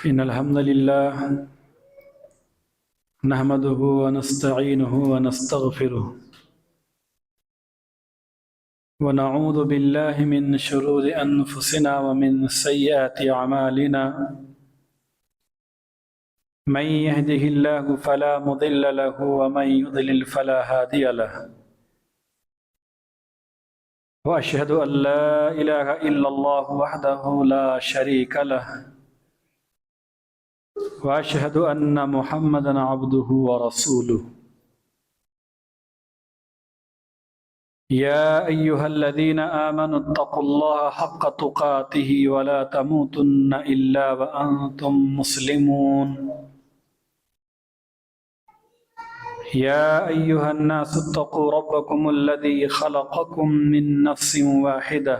إن الحمد لله نحمده ونستعينه ونستغفره ونعوذ بالله من شرور أنفسنا ومن سيئات أعمالنا من يهده الله فلا مضل له ومن يضلل فلا هادي له وأشهد أن لا إله إلا الله وحده لا شريك له وأشهد أن محمدًا عبده ورسوله يا أيها الذين آمنوا اتقوا الله حق تقاته ولا تموتن إلا وأنتم مسلمون يا أيها الناس اتقوا ربكم الذي خلقكم من نفس واحدة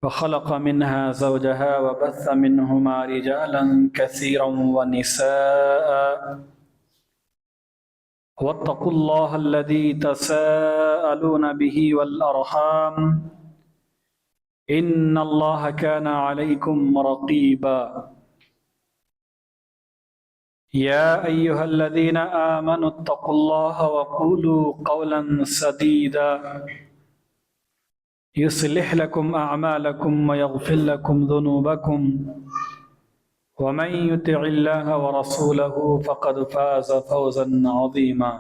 وخلق منها زوجها وبث منهما رجالا كثيرا ونساء واتقوا الله الذي تساءلون به والأرحام إن الله كان عليكم رقيبا يا أيها الذين آمنوا اتقوا الله وقولوا قولا سديدا يصلح لكم أعمالكم ويغفر لكم ذنوبكم ومن يطع الله ورسوله فقد فاز فوزا عظيما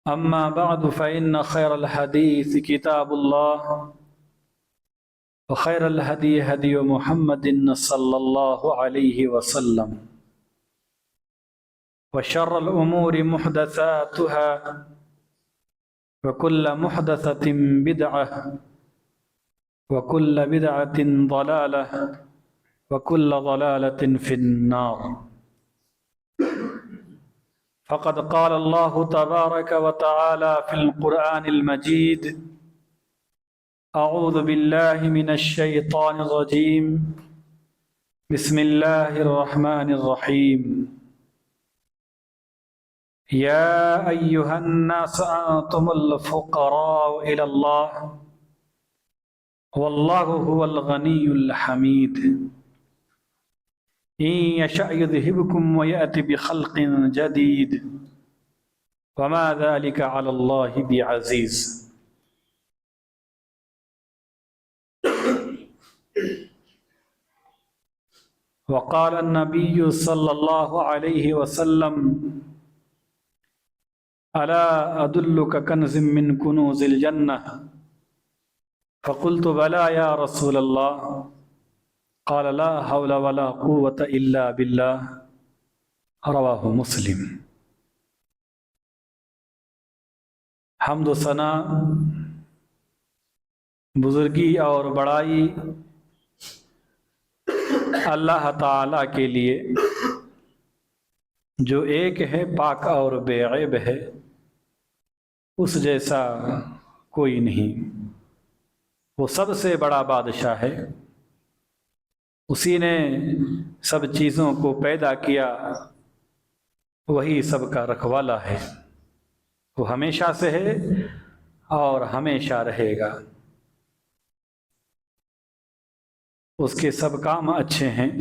أما بعد فإن خير الحديث كتاب الله وخير الهدي هدي محمد صلى الله عليه وسلم وشر الأمور محدثاتها وكل محدثة بدعة وكل بدعة ضلالة وكل ضلالة في النار فقد قال الله تبارك وتعالى في القرآن المجيد أعوذ بالله من الشيطان الرجيم بسم الله الرحمن الرحيم يا أيها الناس أنتم الفقراء إلى الله والله هو الغني الحميد إن يشأ يذهبكم ويأتي بخلق جديد وما ذلك على الله بعزيز وقال النبي صلى الله عليه وسلم ألا أدلك كنز من كنوز الجنة فقلت بلى يا رسول الله قال لا حول ولا قوة إلا بالله رواہ مسلم۔ حمد و ثنا، بزرگی اور بڑائی اللہ تعالیٰ کے لیے جو ایک ہے، پاک اور بے عیب ہے، اس جیسا کوئی نہیں۔ وہ سب سے بڑا بادشاہ ہے، اسی نے سب چیزوں کو پیدا کیا، وہی سب کا رکھوالا ہے، وہ ہمیشہ سے ہے اور ہمیشہ رہے گا۔ اس کے سب کام اچھے ہیں،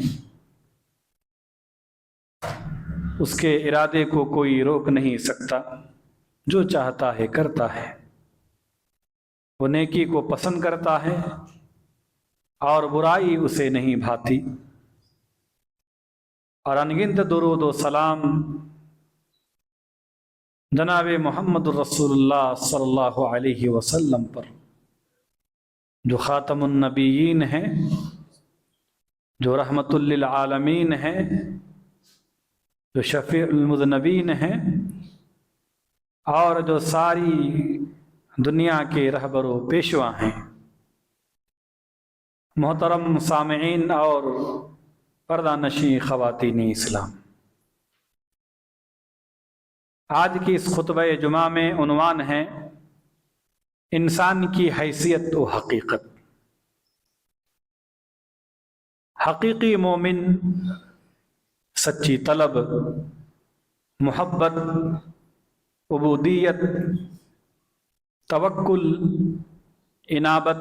اس کے ارادے کو کوئی روک نہیں سکتا، جو چاہتا ہے کرتا ہے۔ وہ نیکی کو پسند کرتا ہے اور برائی اسے نہیں بھاتی۔ اور انگنت درود و سلام جناب محمد رسول اللہ صلی اللہ علیہ وسلم پر، جو خاتم النبیین ہیں، جو رحمت للعالمین ہیں، جو شفیع المذنبین ہیں، اور جو ساری دنیا کے رہبر و پیشوا ہیں۔ محترم سامعین اور پردہ نشین خواتین اسلام، آج کی اس خطبہ جمعہ میں عنوان ہے انسان کی حیثیت و حقیقت۔ حقیقی مومن سچی طلب، محبت، عبودیت، توکل، انابت،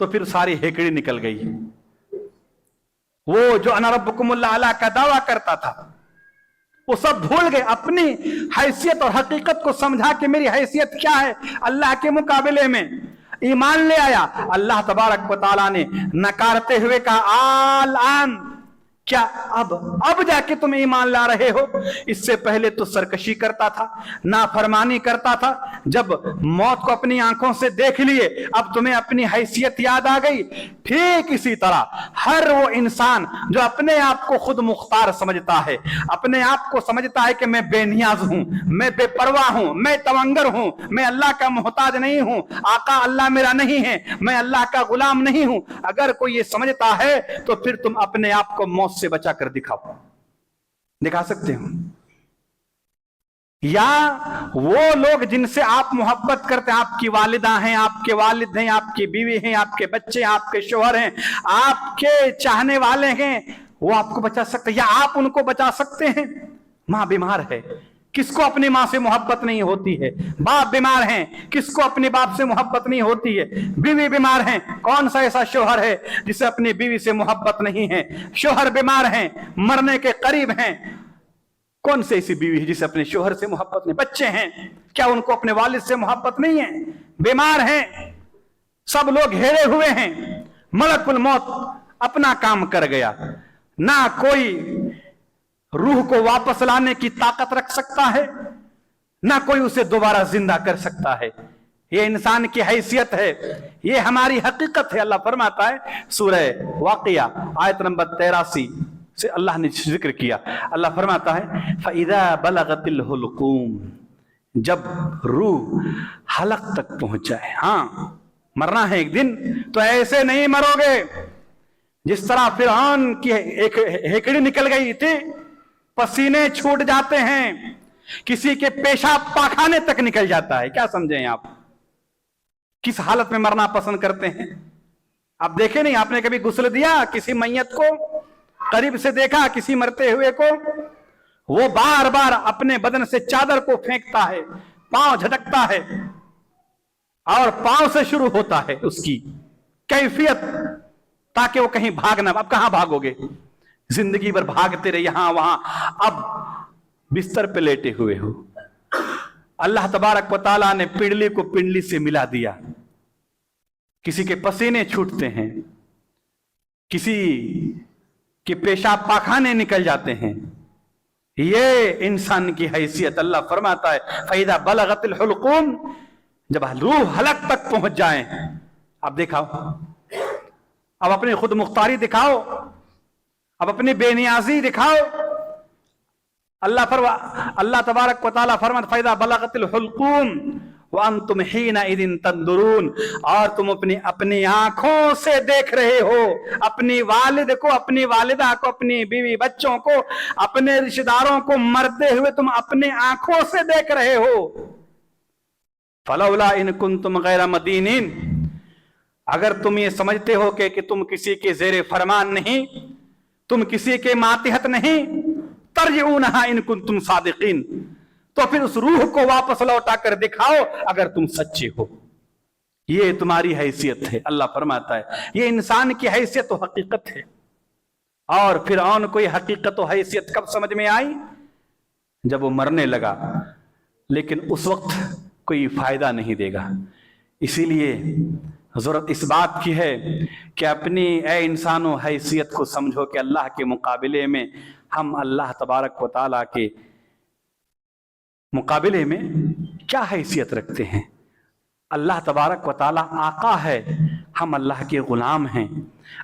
تو پھر ساری ہیکڑی نکل گئی. وہ جو انا ربکم الاعلی کا دعویٰ کرتا تھا وہ سب بھول گئے. اپنی حیثیت اور حقیقت کو سمجھا کہ میری حیثیت کیا ہے اللہ کے مقابلے میں. ایمان لے آیا. اللہ تبارک و تعالیٰ نے نکارتے ہوئے کہا آن کیا اب جا کے تم ایمان لا رہے ہو؟ اس سے پہلے تو سرکشی کرتا تھا, نافرمانی کرتا تھا. جب موت کو اپنی آنکھوں سے دیکھ لیے اب تمہیں اپنی حیثیت یاد آ گئی. ٹھیک اسی طرح ہر وہ انسان جو اپنے آپ کو خود مختار سمجھتا ہے, اپنے آپ کو سمجھتا ہے کہ میں بے نیاز ہوں, میں بے پرواہ ہوں, میں تونگر ہوں, میں اللہ کا محتاج نہیں ہوں, آقا اللہ میرا نہیں ہے, میں اللہ کا غلام نہیں ہوں, اگر کوئی یہ سمجھتا ہے تو پھر تم اپنے آپ کو موت سے بچا کر دکھا سکتے ہو. یا وہ لوگ جن سے آپ محبت کرتے ہیں, آپ کی والدہ ہیں, آپ کے والد ہیں, آپ کی بیوی ہیں, آپ کے بچے, آپ کے شوہر ہیں, آپ کے چاہنے والے ہیں, وہ آپ کو بچا سکتے ہیں یا آپ ان کو بچا سکتے ہیں. ماں بیمار ہے, کس کو اپنی ماں سے محبت نہیں ہوتی ہے؟ باپ بیمار ہیں, کس کو اپنے باپ سے محبت نہیں ہوتی ہے؟ بیوی بیمار ہیں, کون سا ایسا شوہر ہے جسے اپنی بیوی سے محبت نہیں ہے؟ شوہر بیمار ہیں, مرنے کے قریب ہیں, کون سی ایسی بیوی ہے جسے اپنے شوہر سے محبت نہیں؟ بچے ہیں, کیا ان کو اپنے والد سے محبت نہیں ہے؟ بیمار ہیں, سب لوگ گھیرے ہوئے ہیں, ملک الموت اپنا کام کر گیا, نہ کوئی روح کو واپس لانے کی طاقت رکھ سکتا ہے, نہ کوئی اسے دوبارہ زندہ کر سکتا ہے. یہ انسان کی حیثیت ہے, یہ ہماری حقیقت ہے. اللہ فرماتا ہے سورہ واقعہ آیت نمبر 83 سے اللہ نے ذکر کیا. اللہ فرماتا ہے فَإِذَا بَلَغَتِ الْحُلْقُومِ, جب روح حلق تک پہنچ جائے. ہاں مرنا ہے ایک دن, تو ایسے نہیں مرو گے جس طرح فرعون کی ایک ہیکڑی نکل گئی تھی, پسینے چھوٹ جاتے ہیں, کسی کے پیشاب پاخانے تک نکل جاتا ہے. کیا سمجھیں آپ کس حالت میں مرنا پسند کرتے ہیں؟ آپ دیکھیں نہیں, آپ نے کبھی غسل دیا کسی میت کو, قریب سے دیکھا کسی مرتے ہوئے کو؟ وہ بار بار اپنے بدن سے چادر کو پھینکتا ہے, پاؤں جھٹکتا ہے, اور پاؤں سے شروع ہوتا ہے اس کی کیفیت, تاکہ وہ کہیں بھاگ نہ. اب کہاں بھاگو گے؟ زندگی بھر بھاگتے رہے یہاں وہاں, اب بستر پہ لیٹے ہوئے ہو. اللہ تبارک و تعالیٰ نے پنڈلی کو پنڈلی سے ملا دیا. کسی کے پسینے چھوٹتے ہیں, کسی کے پیشاب پاخانے نکل جاتے ہیں. یہ انسان کی حیثیت. اللہ فرماتا ہے فَإِذَا بَلَغَتِ الْحُلْقُومِ, جب روح حلق تک پہنچ جائیں. اب دکھاؤ, اب اپنی خود مختاری دکھاؤ, اب اپنی بے نیازی دکھاؤ. اللہ تبارک و تعالیٰ فرماتا فَإِذَا بَلَغَتِ الْحُلْقُومِ وَأَنْتُمْ حِينَئِذٍ تَنْظُرُونَ, اور تم اپنی آنکھوں سے دیکھ رہے ہو اپنی والد کو, اپنی والدہ کو, اپنی بیوی بچوں کو, اپنے رشتہ داروں کو مرتے ہوئے تم اپنے آنکھوں سے دیکھ رہے ہو. فَلَوْلَا إِن كُنْتُمْ غَيْرَ مَدِينِينَ, اگر تم یہ سمجھتے ہو کہ تم کسی کے زیر فرمان نہیں, تم کسی کے ماتحت نہیں, ترجعونها ان کنتم صادقین, تو پھر اس روح کو واپس لوٹا کر دکھاؤ اگر تم سچے ہو. یہ تمہاری حیثیت ہے. اللہ فرماتا ہے یہ انسان کی حیثیت و حقیقت ہے. اور فرعون کو یہ حقیقت و حیثیت کب سمجھ میں آئی؟ جب وہ مرنے لگا, لیکن اس وقت کوئی فائدہ نہیں دے گا. اسی لیے ضرورت اس بات کی ہے کہ اپنی اے انسانوں حیثیت کو سمجھو کہ اللہ کے مقابلے میں ہم اللہ تبارک و تعالیٰ کے مقابلے میں کیا حیثیت رکھتے ہیں. اللہ تبارک و تعالیٰ آقا ہے, ہم اللہ کے غلام ہیں.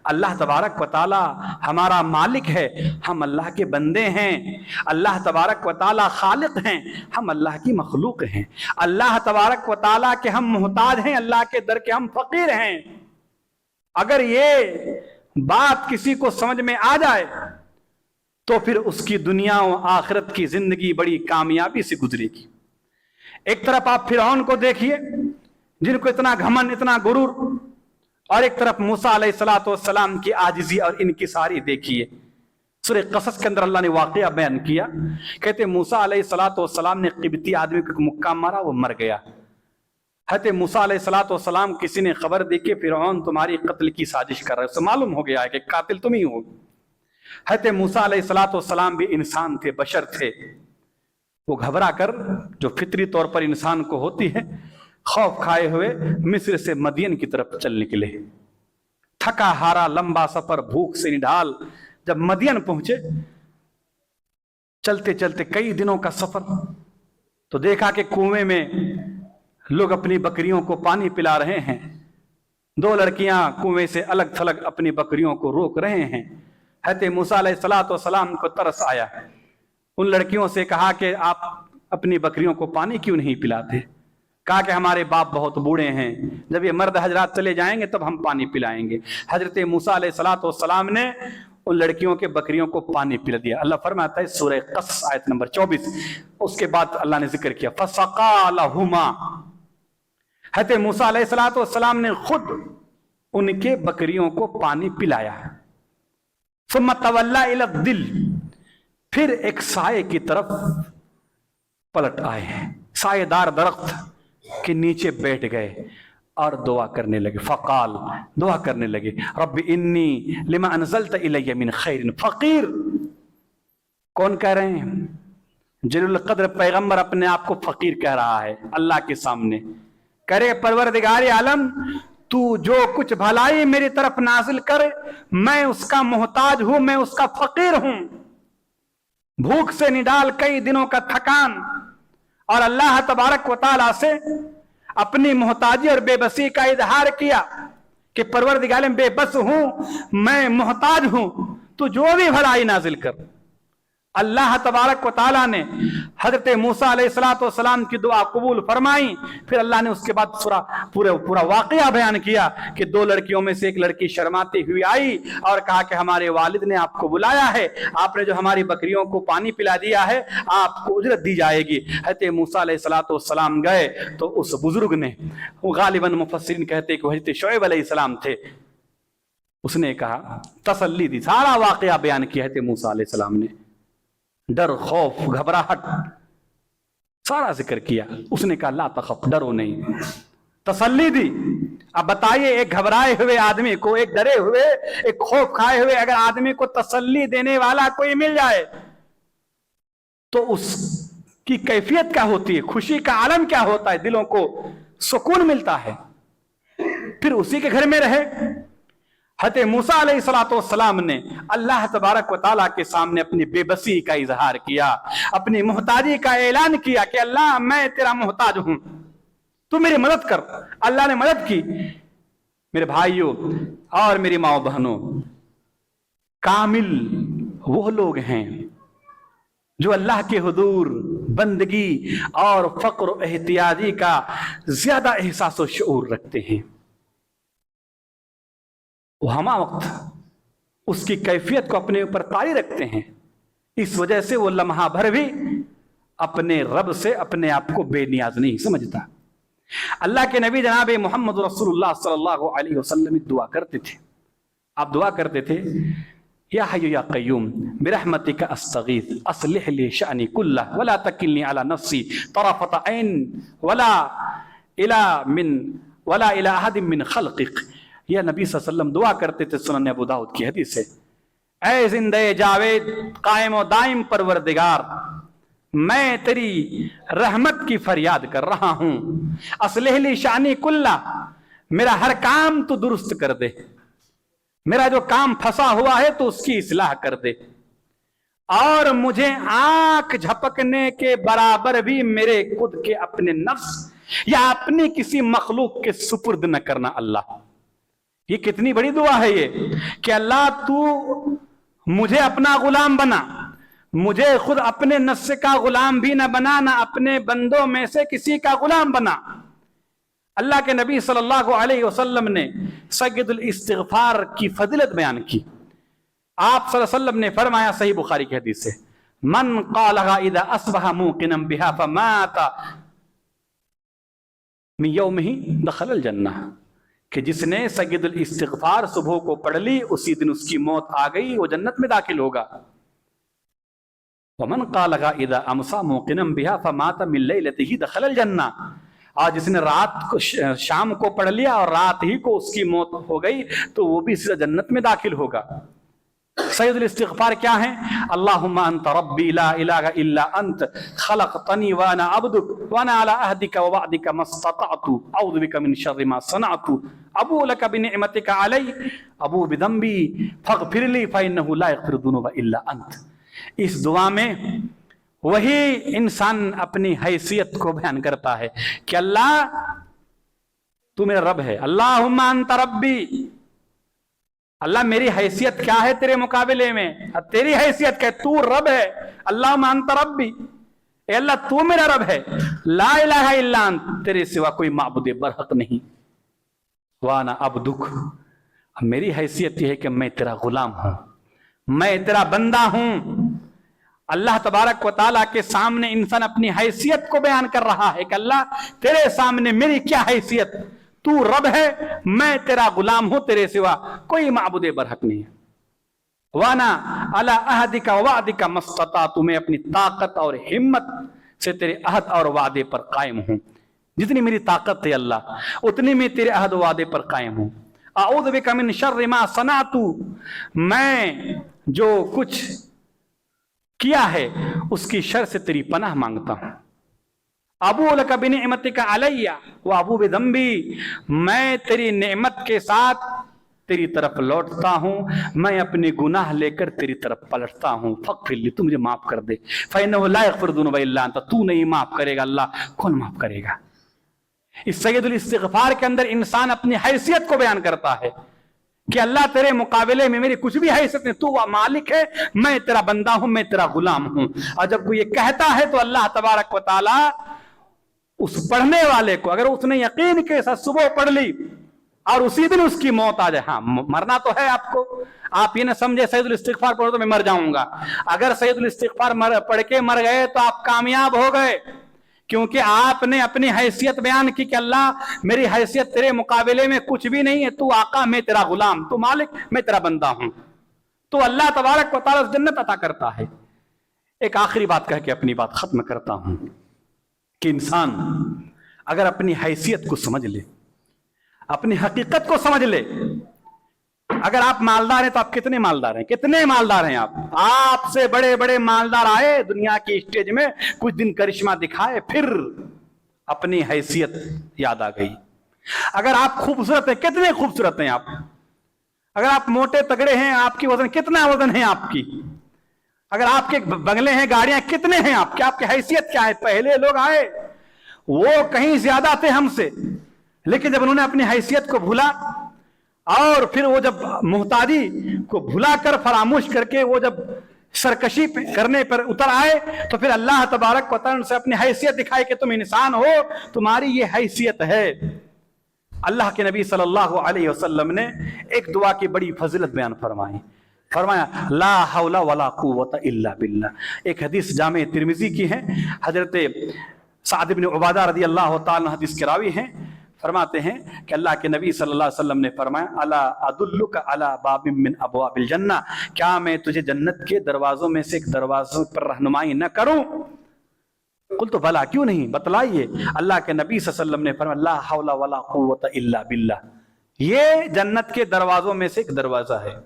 اللہ تبارک و تعالیٰ ہمارا مالک ہے, ہم اللہ کے بندے ہیں. اللہ تبارک و تعالیٰ خالق ہیں, ہم اللہ کی مخلوق ہیں. اللہ تبارک و تعالیٰ کے ہم محتاج ہیں, اللہ کے در کے ہم فقیر ہیں. اگر یہ بات کسی کو سمجھ میں آ جائے تو پھر اس کی دنیا و آخرت کی زندگی بڑی کامیابی سے گزرے گی. ایک طرف آپ فرعون کو دیکھیے جن کو اتنا گھمن, اتنا غرور, اور ایک طرف موسیٰ علیہ السلام کی عاجزی اور انکساری دیکھیے. سورہ قصص کے اندر اللہ نے واقعہ بیان کیا, کہتے موسیٰ علیہ السلام نے قبطی آدمی کو مکہ مارا, وہ مر گیا. حضرت موسیٰ علیہ السلام کسی نے خبر دی کہ فرعون تمہاری قتل کی سازش کر رہا ہے، اسے معلوم ہو گیا ہے کہ قاتل تم ہی ہو۔ حضرت موسیٰ علیہ السلام بھی انسان تھے، بشر تھے، وہ گھبرا کر، جو فطری طور پر انسان کو ہوتی ہے، خوف کھائے ہوئے مصر سے مدین کی طرف چل نکلے۔ تھکا ہارا لمبا سفر، بھوک سے نڈال، جب مدین پہنچے، چلتے چلتے کئی دنوں کا سفر، تو دیکھا کہ کنویں میں لوگ اپنی بکریوں کو پانی پلا رہے ہیں، دو لڑکیاں کنویں سے الگ تھلگ اپنی بکریوں کو روک رہے ہیں۔ حضرت موسیٰ علیہ السلام کو ترس آیا، ان لڑکیوں سے کہا کہ آپ اپنی بکریوں کو پانی کیوں نہیں پلاتے؟ کہا کہ ہمارے باپ بہت بوڑھے ہیں، جب یہ مرد حضرات چلے جائیں گے تب ہم پانی پلائیں گے۔ حضرت موسیٰ علیہ السلام نے ان لڑکیوں کے بکریوں کو پانی پلا دیا۔ اللہ فرماتا ہے سورہ قصص آیت نمبر 24، اس کے بعد اللہ نے ذکر کیا فَسَقَا لَهُمَا، حضرت موسیٰ علیہ السلام نے خود ان کے بکریوں کو پانی پلایا۔ ثُمَّ تَوَلَّا إِلَى الظِّلِّ، پھر ایک سائے کی طرف پلٹ آئے ہیں، سائے دار درخت کے نیچے بیٹھ گئے اور دعا کرنے لگے۔ فقال، دعا کرنے لگے، رب انی لما انزلت الی من خیر فقیر۔ کون کہہ رہے ہیں؟ جلیل القدر پیغمبر اپنے آپ کو فقیر کہہ رہا ہے اللہ کے سامنے، کرے پروردگار عالم تو جو کچھ بھلائی میری طرف نازل کر، میں اس کا محتاج ہوں، میں اس کا فقیر ہوں۔ بھوک سے نڈال، کئی دنوں کا تھکان، اور اللہ تبارک و تعالیٰ سے اپنی محتاجی اور بے بسی کا اظہار کیا کہ پروردگار بے بس ہوں، میں محتاج ہوں، تو جو بھی بھلائی نازل کر۔ اللہ تبارک و تعالیٰ نے حضرت موسیٰ علیہ السلام کی دعا قبول فرمائی۔ پھر اللہ نے اس کے بعد پورا واقعہ بیان کیا کہ دو لڑکیوں میں سے ایک لڑکی شرماتی ہوئی آئی اور کہا کہ ہمارے والد نے آپ کو بلایا ہے، آپ نے جو ہماری بکریوں کو پانی پلا دیا ہے آپ کو اجرت دی جائے گی۔ حضرت موسیٰ علیہ السلام گئے تو اس بزرگ نے، غالباً مفسرین کہتے کہ حضرت شعیب علیہ السلام تھے، اس نے کہا، تسلی دی، سارا واقعہ بیان کیا حضرت موسیٰ علیہ السلام نے، ڈر، خوف، گھبراہٹ، سارا ذکر کیا۔ اس نے کہا لا تخف، ڈرو نہیں، تسلی دی۔ اب بتائیے ایک گھبرائے ہوئے آدمی کو، ایک ڈرے ہوئے، ایک خوف کھائے ہوئے اگر آدمی کو تسلی دینے والا کوئی مل جائے تو اس کی کیفیت کیا ہوتی ہے، خوشی کا عالم کیا ہوتا ہے، دلوں کو سکون ملتا ہے۔ پھر اسی کے گھر میں رہے۔ حضرت موسیٰ علیہ السلام نے اللہ تبارک و تعالیٰ کے سامنے اپنی بے بسی کا اظہار کیا، اپنی محتاجی کا اعلان کیا کہ اللہ میں تیرا محتاج ہوں، تو میری مدد کر۔ اللہ نے مدد کی۔ میرے بھائیوں اور میری ماں بہنوں، کامل وہ لوگ ہیں جو اللہ کے حضور بندگی اور فقر و احتیاجی کا زیادہ احساس و شعور رکھتے ہیں۔ وہ ہمہ وقت اس کی کیفیت کو اپنے اوپر طاری رکھتے ہیں، اس وجہ سے وہ لمحہ بھر بھی اپنے رب سے اپنے آپ کو بے نیاز نہیں سمجھتا۔ اللہ کے نبی جناب محمد رسول اللہ صلی اللہ علیہ وسلم دعا کرتے تھے، آپ دعا کرتے تھے، یا حی یا قیوم برحمتک استغیث اصلح لی شأنی کلہ ولا تکلنی علی نفسی طرفۃ عین ولا الی احد من خلقک۔ یہ نبی صلی اللہ علیہ وسلم دعا کرتے تھے، سنن ابو داؤد کی حدیث ہے۔ اے زندہ جاوید قائم و دائم پروردگار، میں تیری رحمت کی فریاد کر رہا ہوں، اصلح لی شأنی کلہ، میرا ہر کام تو درست کر دے، میرا جو کام پھنسا ہوا ہے تو اس کی اصلاح کر دے، اور مجھے آنکھ جھپکنے کے برابر بھی میرے خود کے اپنے نفس یا اپنی کسی مخلوق کے سپرد نہ کرنا۔ اللہ، یہ کتنی بڑی دعا ہے یہ کہ اللہ تو مجھے اپنا غلام بنا، مجھے خود اپنے نفس کا غلام بھی نہ بنا، نہ اپنے بندوں میں سے کسی کا غلام بنا۔ اللہ کے نبی صلی اللہ علیہ وسلم نے سید الاستغفار کی فضیلت بیان کی۔ آپ صلی اللہ علیہ وسلم نے فرمایا، صحیح بخاری کی حدیث سے، من قالها اذا اصبح موقنا بها فمات من یومہ دخل الجنہ، کہ جس نے سید الاستغفار صبح کو پڑھ لی اسی دن اس کی موت آ گئی، وہ جنت میں داخل ہوگا۔ ومن قالها اذا امسى موقنا بها فمات من لیلته دخل الجنہ، اور جس نے رات کو شام کو پڑھ لیا اور رات ہی کو اس کی موت ہو گئی تو وہ بھی سیدھا جنت میں داخل ہوگا۔ سید الاستغفار کیا ہے؟ اللہم انت ربی لا الہ الا انت خلقتنی وانا عبدک وانا علی عہدک ووعدک ما استطعت اعوذ بک من شر ما صنعت ابو لک بنعمتک علی ابو بذنبی فاغفر لی فانہ لا یغفر الذنوب الا انت۔ اس دعا میں وہی انسان اپنی حیثیت کو بیان کرتا ہے کہ اللہ تو میرا رب ہے، اللہم انت ربی، اللہ میری حیثیت کیا ہے تیرے مقابلے میں، تیری حیثیت کیا ہے، تو رب ہے، اللہم انت ربی، اے اللہ تو میرا رب ہے، لا الہ الا انت، تیرے سوا کوئی معبود برحق نہیں، وانا عبدک، میری حیثیت یہ ہے کہ میں تیرا غلام ہوں، میں تیرا بندہ ہوں۔ اللہ تبارک و تعالیٰ کے سامنے انسان اپنی حیثیت کو بیان کر رہا ہے کہ اللہ تیرے سامنے میری کیا حیثیت، تو رب ہے، میں تیرا غلام ہوں، تیرے سوا کوئی معبود برحق نہیں ہے۔ وانا علی عہدک ووعدک ما استطعت، میں اپنی طاقت اور ہمت سے تیرے عہد اور وعدے پر قائم ہوں، جتنی میری طاقت ہے اللہ اتنی میں تیرے عہد و وعدے پر قائم ہوں۔ اعوذ بک من شر ما صنعت، میں جو کچھ کیا ہے اس کی شر سے تیری پناہ مانگتا ہوں۔ ابو لک بنعمتک علی و ابو بذنبی، میں تیری نعمت کے ساتھ تیری طرف لوٹتا ہوں، میں اپنے گناہ لے کر تیری طرف پلٹتا ہوں، فاغفر لی، تو مجھے معاف کر دے، فإنہ لا یغفر الذنوب الا انت، تو نہیں معاف کرے گا اللہ، کون معاف کرے گا؟ اس سید الاستغفار کے اندر انسان اپنی حیثیت کو بیان کرتا ہے کہ اللہ تیرے مقابلے میں میری کچھ بھی حیثیت نہیں، تو مالک ہے، میں تیرا بندہ ہوں، میں تیرا غلام ہوں۔ اور جب کوئی یہ کہتا ہے تو اللہ تبارک و تعالی اس پڑھنے والے کو، اگر اس نے یقین کے ساتھ صبح پڑھ لی اور اسی دن اس کی موت آ جائے، ہاں مرنا تو ہے آپ کو، آپ یہ نہ سمجھے سید الاستغفار پڑھو تو میں مر جاؤں گا، اگر سید الاستغفار پڑھ کے مر گئے تو آپ کامیاب ہو گئے، کیونکہ آپ نے اپنی حیثیت بیان کی کہ اللہ میری حیثیت تیرے مقابلے میں کچھ بھی نہیں ہے، تو آقا میں تیرا غلام، تو مالک میں تیرا بندہ ہوں، تو اللہ تبارک و تعالیٰ جنت عطا کرتا ہے۔ ایک آخری بات کہہ کے اپنی بات ختم کرتا ہوں کہ انسان اگر اپنی حیثیت کو سمجھ لے، اپنی حقیقت کو سمجھ لے، اگر آپ مالدار ہیں تو آپ کتنے مالدار ہیں، کتنے مالدار ہیں آپ سے بڑے بڑے مالدار آئے دنیا کی اسٹیج میں، کچھ دن کرشمہ دکھائے، پھر اپنی حیثیت یاد آ گئی۔ اگر آپ خوبصورت ہیں، کتنے خوبصورت ہیں آپ، اگر آپ موٹے تگڑے ہیں، آپ کی وزن کتنا وزن ہے آپ کی، اگر آپ کے بنگلے ہیں، گاڑیاں کتنے ہیں آپ کی، آپ کی حیثیت کیا ہے؟ پہلے لوگ آئے وہ کہیں زیادہ تھے ہم سے، لیکن جب انہوں نے اپنی حیثیت کو بھولا اور پھر وہ جب محتاجی کو بھلا کر فراموش کر کے وہ جب سرکشی کرنے پر اتر آئے تو پھر اللہ تبارک و تعالیٰ سے اپنی حیثیت دکھائے کہ تم انسان ہو، تمہاری یہ حیثیت ہے۔ اللہ کے نبی صلی اللہ علیہ وسلم نے ایک دعا کی بڑی فضیلت بیان فرمایا لا حول ولا قوت الا باللہ۔ ایک حدیث جامع ترمذی کی ہے، حضرت سعد بن عبادہ رضی اللہ تعالیٰ حدیث کے راوی ہیں، فرماتے ہیں کہ اللہ کے نبی صلی اللہ علیہ وسلم نے فرمایا الا ادلک علی باب من ابواب الجنہ، کیا میں تجھے جنت کے دروازوں میں سے ایک دروازوں پر رہنمائی نہ کروں؟ قلت بلا، کیوں نہیں، بتلائیے۔ اللہ کے نبی صلی اللہ علیہ وسلم نے فرمایا لا حول ولا قوت الا باللہ، یہ جنت کے دروازوں میں سے ایک دروازہ ہے۔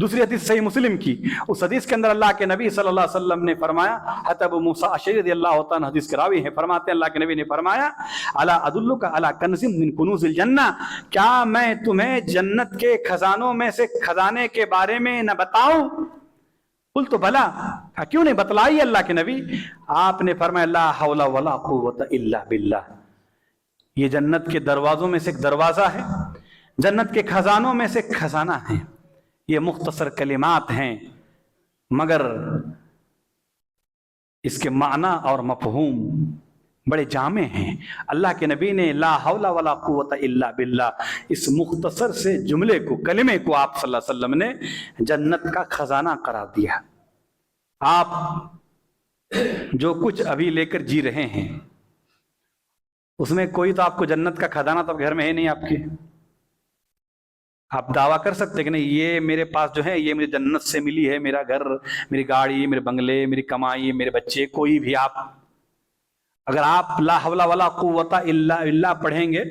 دوسری حدیث صحیح مسلم کی، اس حدیث کے اندر اللہ کے نبی صلی اللہ علیہ وسلم نے فرمایا، حضرت ابو موسیٰ اشعری رضی اللہ تعالیٰ حدیث کے راوی ہیں، فرماتے ہیں اللہ کے نبی نے فرمایا الا ادلک علی کنز من کنوز الجنہ، کیا میں تمہیں جنت کے خزانوں میں سے خزانے کے بارے میں نہ بتاؤں؟ قلت بلا، کیوں نہیں، بتلائیے اللہ کے نبی۔ آپ نے فرمایا لا حول ولا قوت الا باللہ، یہ جنت کے دروازوں میں سے ایک دروازہ ہے، جنت کے خزانوں میں سے ایک خزانہ ہے۔ یہ مختصر کلمات ہیں مگر اس کے معنی اور مفہوم بڑے جامع ہیں۔ اللہ کے نبی نے لا حول ولا قوت الا باللہ اس مختصر سے جملے کو، کلمے کو آپ صلی اللہ علیہ وسلم نے جنت کا خزانہ قرار دیا۔ آپ جو کچھ ابھی لے کر جی رہے ہیں اس میں کوئی تو آپ کو جنت کا خزانہ تو گھر میں ہے نہیں آپ کے، آپ دعویٰ کر سکتے کہ نہیں یہ میرے پاس جو ہے یہ مجھے جنت سے ملی ہے، میرا گھر، میری گاڑی، میرے بنگلے، میری کمائی، میرے بچے، کوئی بھی اگر آپ لا حول ولا قوت الا باللہ پڑھیں گے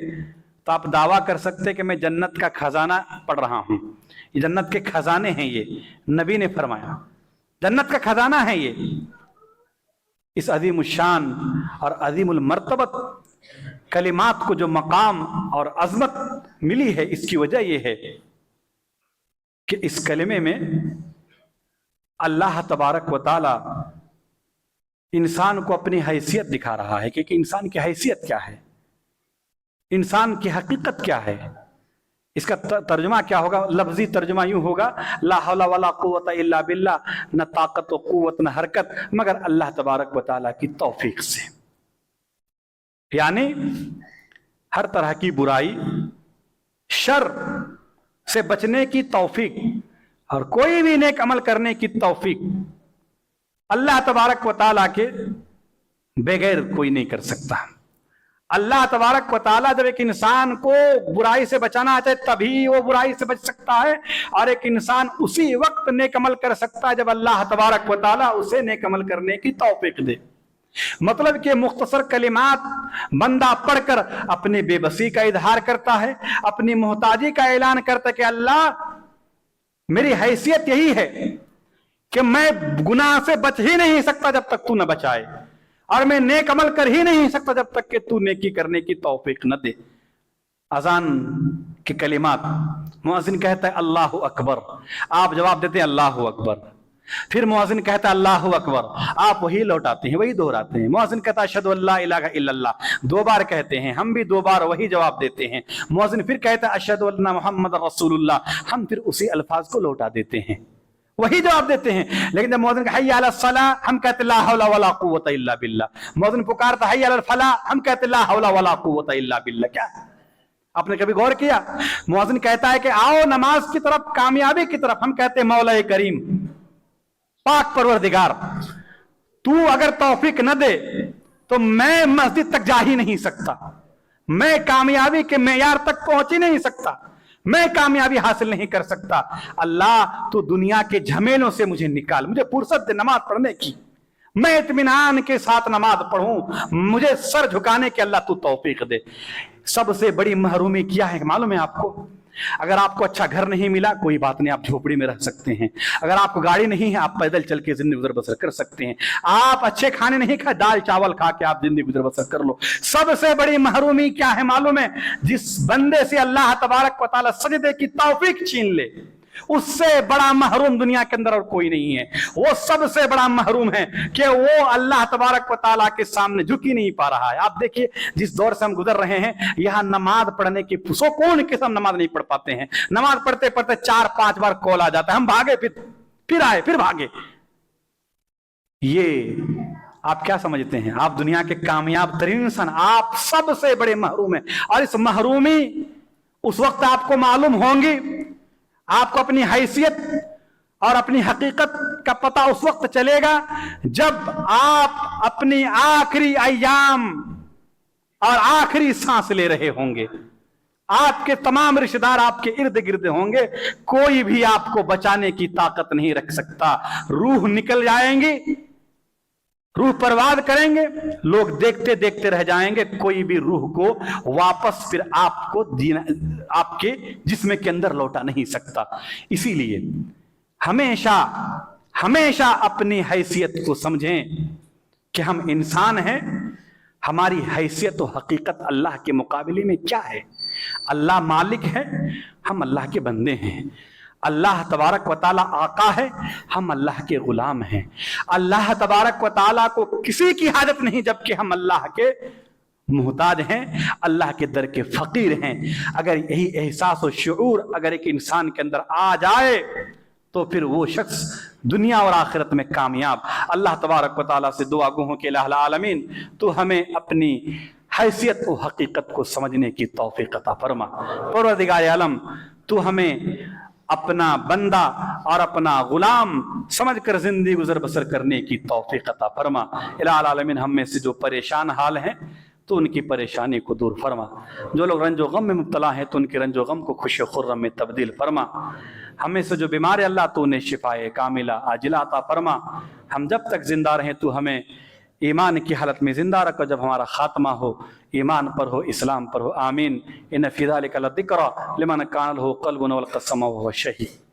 تو آپ دعویٰ کر سکتے کہ میں جنت کا خزانہ پڑھ رہا ہوں. یہ جنت کے خزانے ہیں، یہ نبی نے فرمایا جنت کا خزانہ ہے یہ. اس عظیم الشان اور عظیم المرتبت کلمات کو جو مقام اور عظمت ملی ہے، اس کی وجہ یہ ہے کہ اس کلمے میں اللہ تبارک و تعالی انسان کو اپنی حیثیت دکھا رہا ہے کہ انسان کی حیثیت کیا ہے، انسان کی حقیقت کیا ہے. اس کا ترجمہ کیا ہوگا؟ لفظی ترجمہ یوں ہوگا، لا حول ولا قوت الا باللہ، نہ طاقت و قوت نہ حرکت مگر اللہ تبارک و تعالیٰ کی توفیق سے. یعنی ہر طرح کی برائی، شر سے بچنے کی توفیق اور کوئی بھی نیک عمل کرنے کی توفیق اللہ تبارک و تعالیٰ کے بغیر کوئی نہیں کر سکتا. اللہ تبارک و تعالیٰ جب ایک انسان کو برائی سے بچانا چاہے تبھی وہ برائی سے بچ سکتا ہے، اور ایک انسان اسی وقت نیک عمل کر سکتا ہے جب اللہ تبارک و تعالیٰ اسے نیک عمل کرنے کی توفیق دے. مطلب کہ مختصر کلمات بندہ پڑھ کر اپنی بے بسی کا اظہار کرتا ہے، اپنی محتاجی کا اعلان کرتا ہے کہ اللہ میری حیثیت یہی ہے کہ میں گناہ سے بچ ہی نہیں سکتا جب تک تو نہ بچائے، اور میں نیک عمل کر ہی نہیں سکتا جب تک کہ تو نیکی کرنے کی توفیق نہ دے. اذان کے کلمات، مؤذن کہتا ہے اللہ اکبر، آپ جواب دیتے ہیں اللہ اکبر. پھر مؤذن کہتا ہے اللہ اکبر، آپ وہی لوٹاتے ہیں، وہی دہراتے ہیں. مؤذن کہتا ہے اشہد ان لا الہ الا اللہ، 2 بار کہتے ہیں، ہم بھی 2 بار وہی جواب دیتے ہیں. مؤذن پھر کہتا ہے اشہد ان محمد رسول اللہ، ہم پھر اسی الفاظ کو لوٹا دیتے ہیں، وہی جواب دیتے ہیں. لیکن جب مؤذن حی علی الصلاۃ، ہم کہتے لا حول ولا قوت الا باللہ. مؤذن پکارتا حی علی الفلاح، ہم کہتے لا حول ولا قوت الا باللہ. کیا آپ نے کبھی غور کیا؟ مؤذن کہتا ہے کہ آؤ نماز کی طرف، کامیابی کی طرف، ہم کہتے مولا کریم پاک پروردگار تو اگر توفیق نہ دے تو میں مسجد تک جا ہی نہیں سکتا، میں کامیابی کے معیار تک پہنچ ہی نہیں سکتا، میں کامیابی حاصل نہیں کر سکتا. اللہ تو دنیا کے جھمیلوں سے مجھے نکال، مجھے فرصت دے نماز پڑھنے کی، میں اطمینان کے ساتھ نماز پڑھوں، مجھے سر جھکانے کے اللہ تو توفیق دے. سب سے بڑی محرومی کیا ہے معلوم ہے آپ کو؟ اگر آپ کو اچھا گھر نہیں ملا کوئی بات نہیں، آپ جھوپڑی میں رہ سکتے ہیں. اگر آپ کو گاڑی نہیں ہے آپ پیدل چل کے زندگی گزر بسر کر سکتے ہیں. آپ اچھے کھانے نہیں کھائے، دال چاول کھا کے آپ زندگی گزر بسر کر لو. سب سے بڑی محرومی کیا ہے معلوم ہے؟ جس بندے سے اللہ تبارک و تعالی سجدے کی توفیق چھین لے، اس سے بڑا محروم دنیا کے اندر اور کوئی نہیں ہے. وہ سب سے بڑا محروم ہے کہ وہ اللہ تبارک و تعالیٰ کے سامنے جھک ہی نہیں پا رہا ہے. آپ دیکھیے جس دور سے ہم گزر رہے ہیں، یہاں نماز پڑھنے کی سکون کے ساتھ نماز نہیں پڑھ پاتے ہیں. نماز پڑھتے پڑھتے 4-5 بار کال آ جاتا ہے، ہم بھاگے پھر آئے پھر بھاگے. یہ آپ کیا سمجھتے ہیں؟ آپ دنیا کے کامیاب ترین انسان، آپ سب سے بڑے محروم ہیں. اور اس محرومی اس وقت آپ کو معلوم ہوں گی، آپ کو اپنی حیثیت اور اپنی حقیقت کا پتہ اس وقت چلے گا جب آپ اپنی آخری ایام اور آخری سانس لے رہے ہوں گے. آپ کے تمام رشتہ دار آپ کے ارد گرد ہوں گے، کوئی بھی آپ کو بچانے کی طاقت نہیں رکھ سکتا. روح نکل جائیں گی، روح پرواز کریں گے، لوگ دیکھتے دیکھتے رہ جائیں گے، کوئی بھی روح کو واپس پھر آپ کے جسم کے اندر لوٹا نہیں سکتا. اسی لیے ہمیشہ اپنی حیثیت کو سمجھیں کہ ہم انسان ہیں، ہماری حیثیت و حقیقت اللہ کے مقابلے میں کیا ہے. اللہ مالک ہے، ہم اللہ کے بندے ہیں. اللہ تبارک و تعالیٰ آقا ہے، ہم اللہ کے غلام ہیں. اللہ تبارک و تعالیٰ کو کسی کی حاجت نہیں جبکہ ہم اللہ کے محتاج ہیں، اللہ کے در کے فقیر ہیں. اگر یہی احساس و شعور اگر ایک انسان کے اندر آ جائے تو پھر وہ شخص دنیا اور آخرت میں کامیاب. اللہ تبارک و تعالیٰ سے دعا گو ہوں کہ الہ العالمین تو ہمیں اپنی حیثیت و حقیقت کو سمجھنے کی توفیق عطا فرما. پروردگار عالم تو ہمیں اپنا بندہ اور اپنا غلام سمجھ کر زندگی گزر بسر کرنے کی توفیق عطا فرما. الہ العالمین ہم میں سے جو پریشان حال ہیں تو ان کی پریشانی کو دور فرما. جو لوگ رنج و غم میں مبتلا ہیں تو ان کے رنج و غم کو خوش خرم میں تبدیل فرما. ہمیں سے جو بیمار اللہ تو انہیں شفائے کاملہ عاجلہ عطا فرما. ہم جب تک زندہ رہیں تو ہمیں ایمان کی حالت میں زندہ رکھو جب ہمارا خاتمہ ہو ایمان پر ہو اسلام پر ہو آمین ان فی ذلک لذکری لمن کان لہ قلب والقى السمع وهو شہید